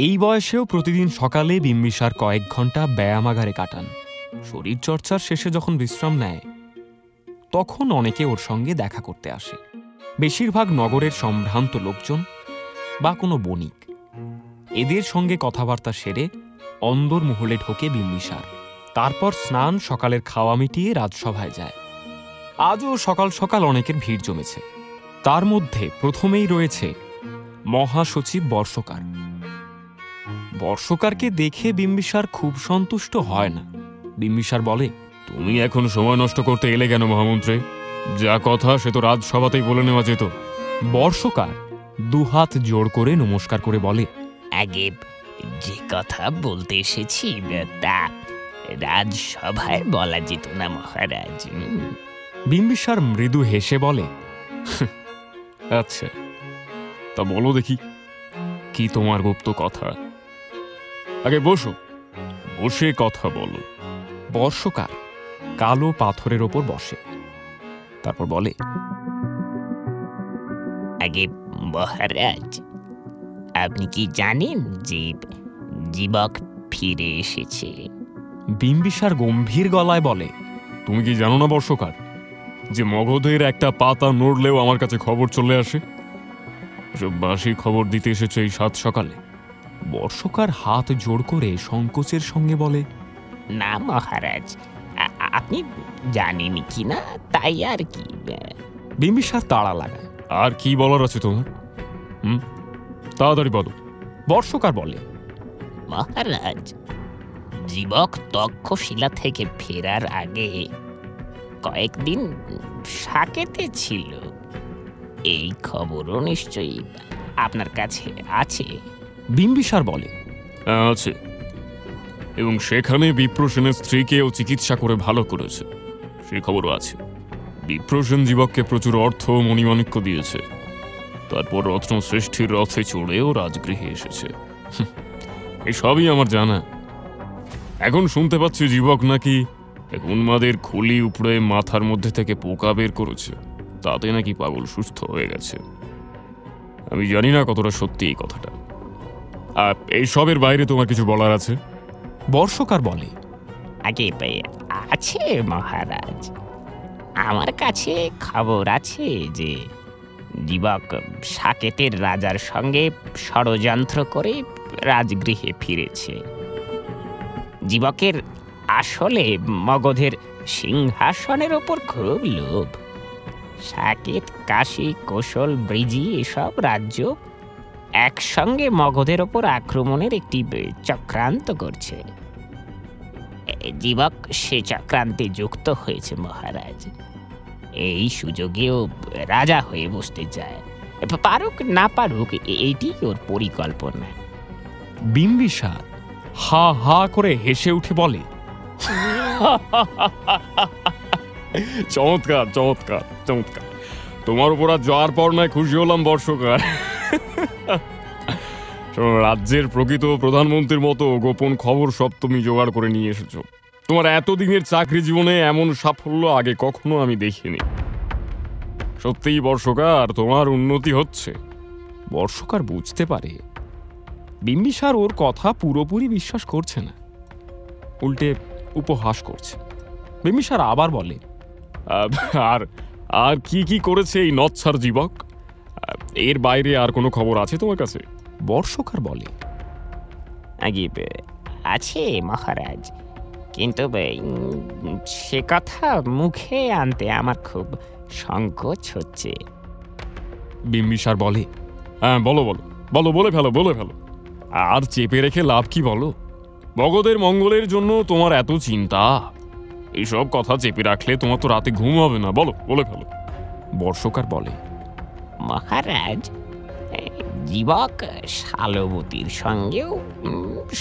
এই বয়সেও প্রতিদিন সকালে বিম্বিসার কয়েক ঘন্টা ব্যায়ামাগারে কাটান। শরীরচর্চার শেষে যখন বিশ্রাম নেয় তখন অনেকে ওর সঙ্গে দেখা করতে আসে। বেশিরভাগ নগরের সম্ভ্রান্ত লোকজন বা কোনো বণিক। এদের সঙ্গে কথাবার্তা সেরে অন্দরমহলে ঢোকে বিম্বিসার। তারপর স্নান, সকালের খাওয়া মিটিয়ে রাজসভায় যায়। আজও সকাল সকাল অনেকের ভিড় জমেছে। তার মধ্যে প্রথমেই রয়েছে মহাসচিব বর্ষকার। বর্ষকারকে দেখে বিম্বিসার খুব সন্তুষ্ট হয় না। বিম্বিসার বলে, তুমি এখন সময় নষ্ট করতে এলে কেন মহামন্ত্রী? যা কথা সে তো রাজসভাতেই বলে নেওয়া যেত। বর্ষকার দুহাত জোড় করে নমস্কার করে বলে, আগে যে কথা বলতে এসেছি তা রাজসভায় বলা যেত না মহারাজ। বিম্বিসার মৃদু হেসে বলে, আচ্ছা, তা বলো দেখি, কি তোমার গুপ্ত কথা? আগে বসো, বসে কথা বলো। বর্ষকার কালো পাথরের ওপর বসে, তারপর বলে, আগে মহারাজ, আপনি কি জানেন যে জীবক ফিরে এসেছে? বিম্বিসার গম্ভীর গলায় বলে, তুমি কি জানো না বর্ষকার, যে মগধের একটা পাতা নড়লেও আমার কাছে খবর চলে আসে? এসব বাসি খবর দিতে এসেছে এই সাত সকালে? বর্ষকার হাত জোড় করে সংকোচের সঙ্গে বলে, না মহারাজ, আপনি জানেন কি না তাই আর কি। বিম্বিসার তাড়া লাগায়, আর কি বলার আছে তোমার? তাড়াতাড়ি বলো। বর্ষকার বলে, মহারাজ, জীবক তক্ষশিলা থেকে ফেরার আগে কয়েকদিন সাকেতে ছিল। এই খবরও নিশ্চয়ই আপনার কাছে আছে। বিম্বিসার বলে, আছে, এবং সেখানে বিপ্রসেনের স্ত্রীকেও চিকিৎসা করে ভালো করেছে, সে খবরও আছে। বিপ্রসেন জীবককে প্রচুর অর্থ ও মণিমাণিক্য দিয়েছে। তারপর রত্নশ্রেষ্ঠীর রথে চড়েও রাজগৃহে এসেছে। এসবই আমার জানা। এখন শুনতে পাচ্ছি জীবক নাকি এক উন্মাদের খুলি উপড়ে মাথার মধ্যে থেকে পোকা বের করেছে, তাতে নাকি পাগল সুস্থ হয়ে গেছে। আমি জানি না কতটা সত্যি এই কথাটা। আর এইসবের বাইরে তোমার কিছু বলার আছে? বর্ষকার বলে, আগে আছে মহারাজ, আমার কাছে খবর আছে যে জীবক সাকেতের রাজার সঙ্গে ষড়যন্ত্র করে রাজগৃহে ফিরেছে। জীবকের আসলে মগধের সিংহাসনের ওপর খুব লোভ। সাকেত, কাশী, কোশল, ব্রিজি এসব রাজ্য একসঙ্গে মগধের ওপর আক্রমণের একটি চক্রান্ত করছে। জীবক সে চক্রান্তে যুক্ত হয়েছে মহারাজ। এই সুযোগেও রাজা হয়ে বসতে চায়। পারুক না পারুক, এইটি ওর পরিকল্পনা। বিম্বিসার হা হা করে হেসে উঠে বলে, চমৎকার চমৎকার চমৎকার। তোমার উপর আজ যাওয়ার পর নয় খুশি হলাম বর্ষকার। রাজ্যের প্রকৃত প্রধানমন্ত্রীর মতো গোপন খবর সব তুমি জোগাড় করে নিয়ে এসেছো। তোমার এতদিনের চাকরি জীবনে এমন সাফল্য আগে কখনো আমি দেখিনি। সত্যিই বর্ষকার, তোমার উন্নতি হচ্ছে। বর্ষকার বুঝতে পারে বিম্বিসার ওর কথা পুরোপুরি বিশ্বাস করছে না, উল্টে উপহাস করছে। বিম্বিসার আবার বলে, আর আর কি কি করেছে এই নচ্ছার জীবক? এর বাইরে আর কোনো খবর আছে তোমার কাছে? বর্ষকার বলে, আগে আছে মহারাজ, কিন্তু সে কথা মুখে আনতে আমার খুব সংকোচ হচ্ছে। বিম্বিসার বলে, হ্যাঁ বলো বলো বলো, বলে ফেলো বলে ফেলো। আর চেপে রেখে লাভ কি বলো? মগধের মঙ্গলের জন্য তোমার এত চিন্তা, এইসব কথা চেপে রাখলে তোমার তো রাতে ঘুম হবে না। বলো, বলে ফেলো। বর্ষকার বলে, মহারাজ, জীবক শালবতীর সঙ্গেও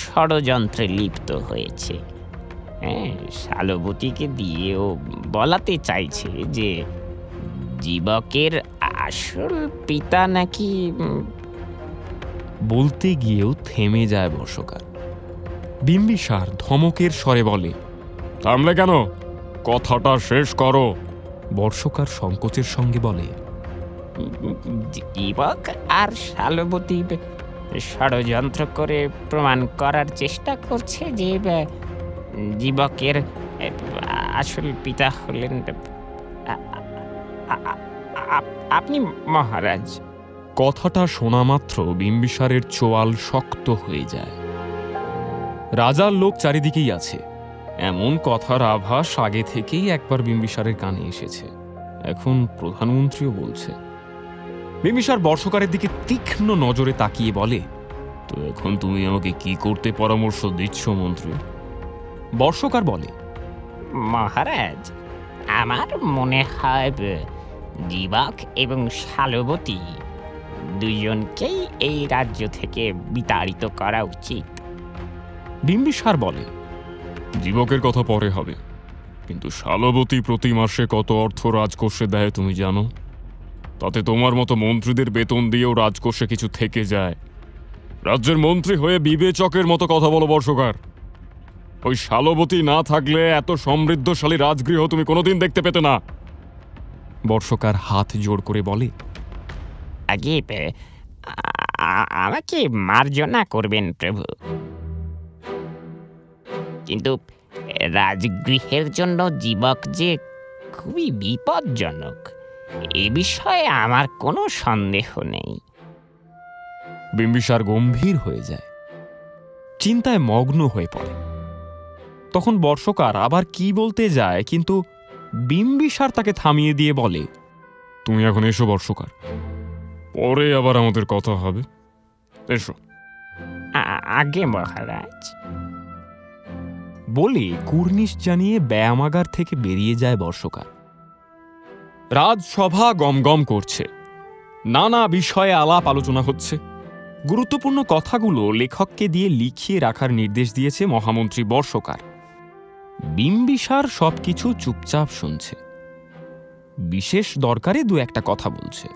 ষড়যন্ত্রে লিপ্ত হয়েছে। হ্যাঁ, শালবতীকে দিয়েও বলাতে চাইছে যে জীবকের আসল পিতা নাকি। বলতে গিয়েও থেমে যায় বর্ষকার। বিম্বিসার ধমকের স্বরে বলে, থামলে কেন? কথাটা শেষ করো। বর্ষকার সংকোচের সঙ্গে বলে, জীবক আর শালবতী ষড়যন্ত্র করে প্রমাণ করার চেষ্টা করছে যে জীবকের আসল পিতা হলেন আপনি মহারাজ। কথাটা শোনা মাত্র বিম্বিসারের চোয়াল শক্ত হয়ে যায়। রাজার লোক চারিদিকেই আছে, এমন কথার আভাস আগে থেকেই একবার বিম্বিসারের কানে এসেছে, এখন প্রধানমন্ত্রীও বলছে। বিম্বিসার বর্ষকারের দিকে তীক্ষ্ণ নজরে তাকিয়ে বলে, তো এখন তুমি আমাকে কি করতে পরামর্শ দিচ্ছ মন্ত্রী? বর্ষকার বলে, মহারাজ, আমার মনে হয় জীবক এবং শালবতী দুজনকেই এই রাজ্য থেকে বিতাড়িত করা উচিত। বিম্বিসার বলে, জীবকের কথা পরে হবে, কিন্তু শালবতী প্রতি মাসে কত অর্থ রাজকোষে দেয় তুমি জানো? তাতে তোমার মতো মন্ত্রীদের বেতন দিয়েও রাজকোষে কিছু থেকে যায়। রাজ্যের মন্ত্রী হয়ে বিবেচকের মতো কথা বলো বর্ষকার। ওই শালবতী না থাকলে এত সমৃদ্ধশালী রাজগৃহ তুমি কোনোদিন দেখতে পেতে না। বর্ষকার হাত জোড় করে বলে, আগে আমাকে মার্জনা করবেন প্রভু, কিন্তু রাজগৃহের জন্য জীবক যে খুবই বিপজ্জনক এ বিষয়ে আমার কোনো সন্দেহ নেই। বিম্বিসার গম্ভীর হয়ে যায়, চিন্তায় মগ্ন হয়ে পড়ে। তখন বর্ষকার আবার কি বলতে যায়, কিন্তু বিম্বিসার তাকে থামিয়ে দিয়ে বলে, তুমি এখন এসো বর্ষকার, পরে আবার আমাদের কথা হবে, এসো। আগে মহারাজ। বলে কুর্নিশ জানিয়ে ব্যায়ামাগার থেকে বেরিয়ে যায় বর্ষকার। রাজসভা গমগম করছে, নানা বিষয়ে আলাপ আলোচনা হচ্ছে। গুরুত্বপূর্ণ কথাগুলো লেখককে দিয়ে লিখিয়ে রাখার নির্দেশ দিয়েছে মহামন্ত্রী বর্ষকার। বিম্বিসার সবকিছু চুপচাপ শুনছে, বিশেষ দরকারে দু একটা কথা বলছে।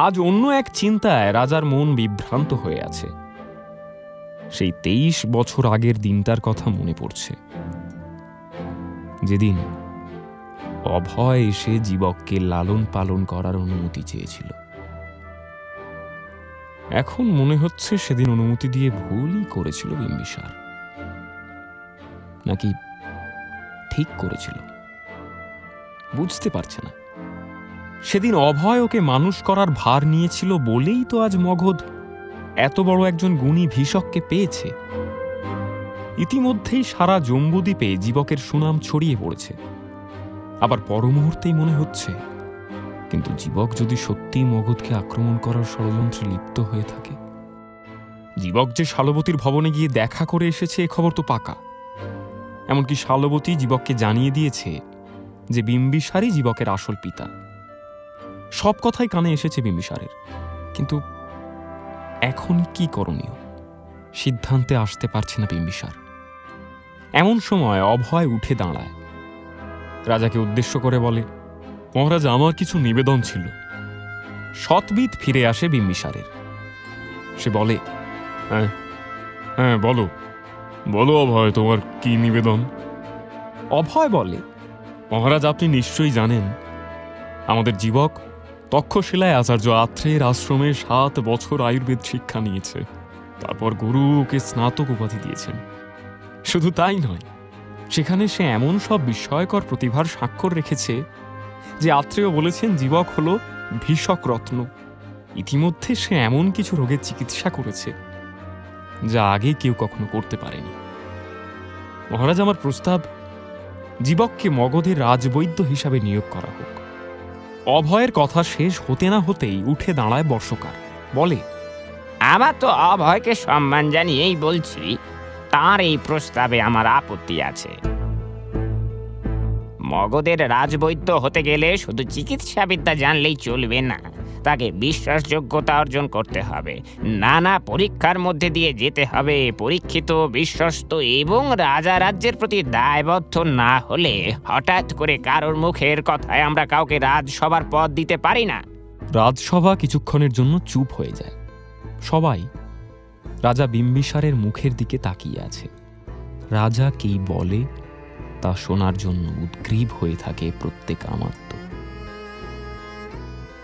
আজ অন্য এক চিন্তায় রাজার মন বিভ্রান্ত হয়ে আছে। সেই 23 বছর আগের দিনটার কথা মনে পড়ছে, যেদিন অভয় এসে জীবককে লালন পালন করার অনুমতি চেয়েছিল। এখন মনে হচ্ছে সেদিন অনুমতি দিয়ে ভুলই করেছিল বিম্বিসার, নাকি ঠিক করেছিল বুঝতে পারছে না। সেদিন অভয় ওকে মানুষ করার ভার নিয়েছিল বলেই তো আজ মগধ এত বড় একজন গুণী ভীষককে পেয়েছে। ইতিমধ্যেই সারা জম্বুদ্বীপে জীবকের সুনাম ছড়িয়ে পড়েছে। আবার পরমুহূর্তেই মনে হচ্ছে, কিন্তু জীবক যদি সত্যিই মগধকে আক্রমণ করার ষড়যন্ত্রে লিপ্ত হয়ে থাকে। জীবক যে শালবতীর ভবনে গিয়ে দেখা করে এসেছে এ খবর তো পাকা। এমনকি শালবতী জীবককে জানিয়ে দিয়েছে যে বিম্বিসারই জীবকের আসল পিতা। সব কথাই কানে এসেছে বিম্বিসারের, কিন্তু এখন কি করণীয় সিদ্ধান্তে আসতে পারছে না বিম্বিসার। এমন সময় অভয় উঠে দাঁড়ায়, রাজাকে উদ্দেশ্য করে বলে, মহারাজ, আমার কিছু নিবেদন ছিল। সৎবিদ ফিরে আসে বিম্বিসারের। সে বলে, হ্যাঁ হ্যাঁ, বলো বলো অভয়, তোমার কি নিবেদন? অভয় বলে, মহারাজ, আপনি নিশ্চয়ই জানেন আমাদের জীবক তক্ষশিলায় আচার্য আত্রেয়ের আশ্রমে 7 বছর আয়ুর্বেদ শিক্ষা নিয়েছে। তারপর গুরু ওকে স্নাতক উপাধি দিয়েছেন। শুধু তাই নয়, সেখানে সে এমন সব বিস্ময়কর প্রতিভার স্বাক্ষর রেখেছে যে আত্রেয় বলেছেন জীবক হল ভীষক রত্ন। ইতিমধ্যে সে এমন কিছু রোগের চিকিৎসা করেছে যা আগে কেউ কখনো করতে পারেনি। মহারাজ, আমার প্রস্তাব, জীবককে মগধের রাজবৈদ্য হিসাবে নিয়োগ করা হোক। অভয়ের কথা শেষ হতে না হতেই উঠে দাঁড়ায় বর্ষকার, বলে, আমার তো অভয়কে সম্মান জানিয়েই বলছি, তার এই প্রস্তাবে আমার আপত্তি আছে। মগধের রাজবৈদ্য হতে গেলে শুধু চিকিৎসাবিদ্যা জানলেই চলবে না, তাকে বিশ্বাসযোগ্যতা অর্জন করতে হবে। নানা পরীক্ষার মধ্যে দিয়ে যেতে হবে। পরীক্ষিত, বিশ্বস্ত এবং রাজা রাজ্যের প্রতি দায়বদ্ধ না হলে হঠাৎ করে কারোর মুখের কথায় আমরা কাউকে রাজসভার পদ দিতে পারি না। রাজসভা কিছুক্ষণের জন্য চুপ হয়ে যায়। সবাই রাজা বিম্বিসারের মুখের দিকে তাকিয়ে আছে। রাজা কি বলে তা শোনার জন্য উদ্গ্রীব হয়ে থাকে প্রত্যেক আমাত্ম।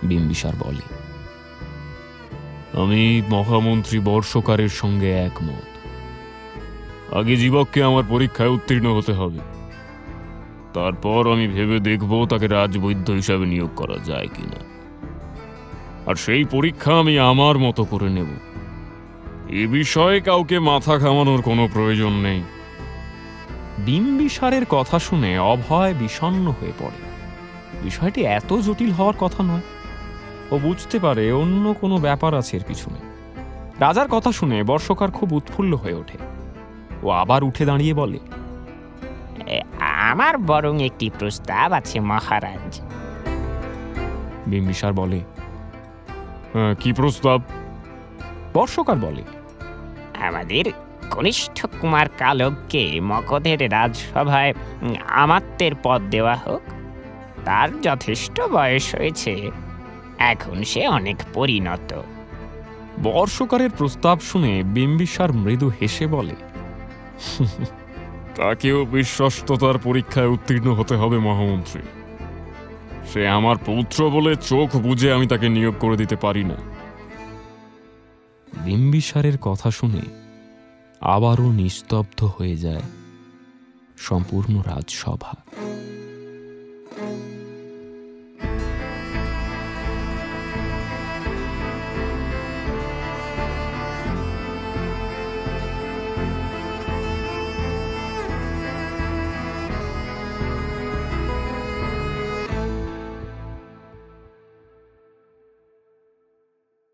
বিম্বিসার বলে, আমি মহামন্ত্রী বর্ষকারের সঙ্গে একমত। আগে জীবককে আমার পরীক্ষায় উত্তীর্ণ হতে হবে, তারপর আমি ভেবে দেখব তাকে রাজবৈদ্য হিসাবে নিয়োগ করা যায় কিনা। আর সেই পরীক্ষা আমি আমার মতো করে নেব। এ বিষয়ে কাউকে মাথা ঘামানোর কোনো প্রয়োজন নেই। বিম্বিসারের কথা শুনে অভয় বিষণ্ণ হয়ে পড়ে। বিষয়টি এত জটিল হওয়ার কথা নয়। ও বুঝতে পারে অন্য কোনো ব্যাপার আছে এর পিছনে। রাজার কথা শুনে বর্ষকার খুব উৎফুল্ল হয়ে ওঠে। ও আবার উঠে দাঁড়িয়ে বলে, আমার বরং একটি প্রস্তাব আছে মহারাজ। বিম্বিসার বলে, কি প্রস্তাব? বর্ষকার বলে, আমাদের কনিষ্ঠ কুমার কালককে মগধের রাজসভায় আমাত্যের পদ দেওয়া হোক। তার যথেষ্ট বয়স হয়েছে, এখন সে অনেক পরিণত। বর্ষকারের প্রস্তাব শুনে বিম্বিসার মৃদু হেসে বলে, তাকেও বিশ্বস্ততার পরীক্ষায় উত্তীর্ণ হতে হবে মহামন্ত্রী। সে আমার পুত্র বলে চোখ বুজে আমি তাকে নিয়োগ করে দিতে পারি না। বিম্বিসারের কথা শুনে আবারও নিস্তব্ধ হয়ে যায় সম্পূর্ণ রাজসভা।